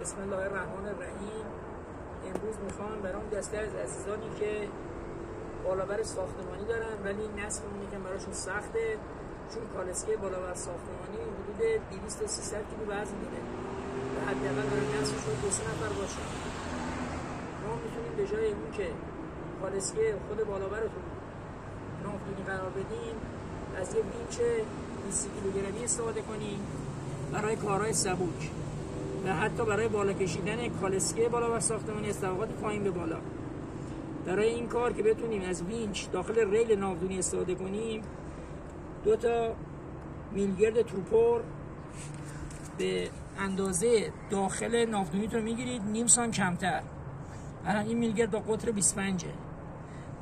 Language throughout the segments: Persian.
بسم الله الرحمن الرحیم. امروز میخوام برام دسته از عزیزانی که بالابر ساختمانی دارن ولی نصب اون یکم براشون سخته، چون کالسکه بالابر ساختمانی حدود 200 تا 300 کیلو وزن داره و حداقل برای نصبشون 2-3 نفر باشن. ما میتونیم به جای اون که کالسکه خود بالابرتون ناودونی قرار بدیم، از یه وینچ 20 کیلوگرمی استفاده کنیم برای کارهای سبک و حتی برای بالا کشیدن کالسکه بالا بر ساختمانی از طبقات پایین به بالا. برای این کار که بتونیم از وینچ داخل ریل ناودونی استفاده کنیم، 2 تا میلگرد توپر به اندازه داخل ناودونیتون میگیرید، نیم سانت کمتر. الان این میلگرد با قطر 25،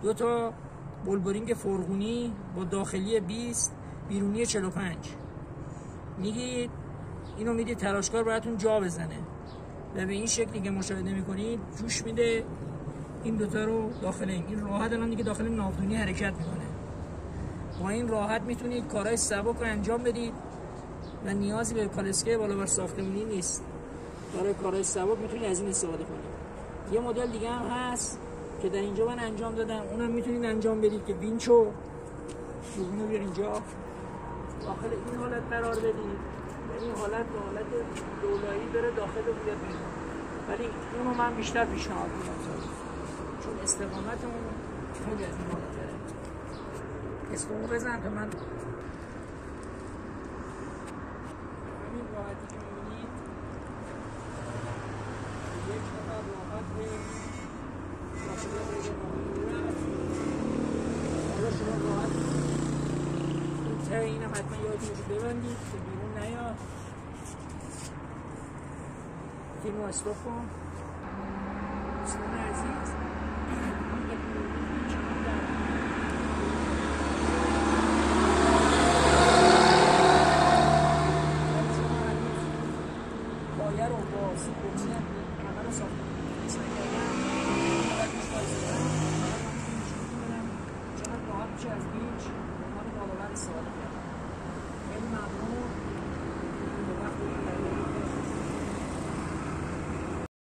2 تا بولبرینگ فرغونی با داخلی 20 بیرونی 45 میگیرید. اینو میدید تراشکار براتون جا بزنه و به این شکلی که مشاهده میکنید جوش میده این دوتا رو داخل این راحت الان دیگه داخل ناودونی حرکت میکنه. با این راحت میتونید کارهای سبک رو انجام بدید و نیازی به کالسکه بالا بر ساختمانی نیست. برای کارهای سبک میتونید از این استفاده کنید. یه مدل دیگه هم هست که در اینجا من انجام دادم، اونم میتونید انجام بدید که وینچو رو بیار اینجا داخل این حالت قرار بدید، این حالت به حالت دولایی بره داخل و بیاد بیرون. ولی اونو من بیشتر پیشنهاد میدم چون استقامت اون خیلی از این حالت داره. اسمو بزن که من همین راحتی که میبینید یک نفر راحت به داخل ریل ناودونی رفت. حالا شما راحت این ته اینم حتما یادتون رو ببندید که بیرون نیاد. فیلمو استاپ کن. دوستان عزیز، پایه رو با سیکونی عمل ساختمانی اصلا کردم چقدر راحت میشه از وینچ عنوان بالابر استفاده کردم. خیلی ممنون.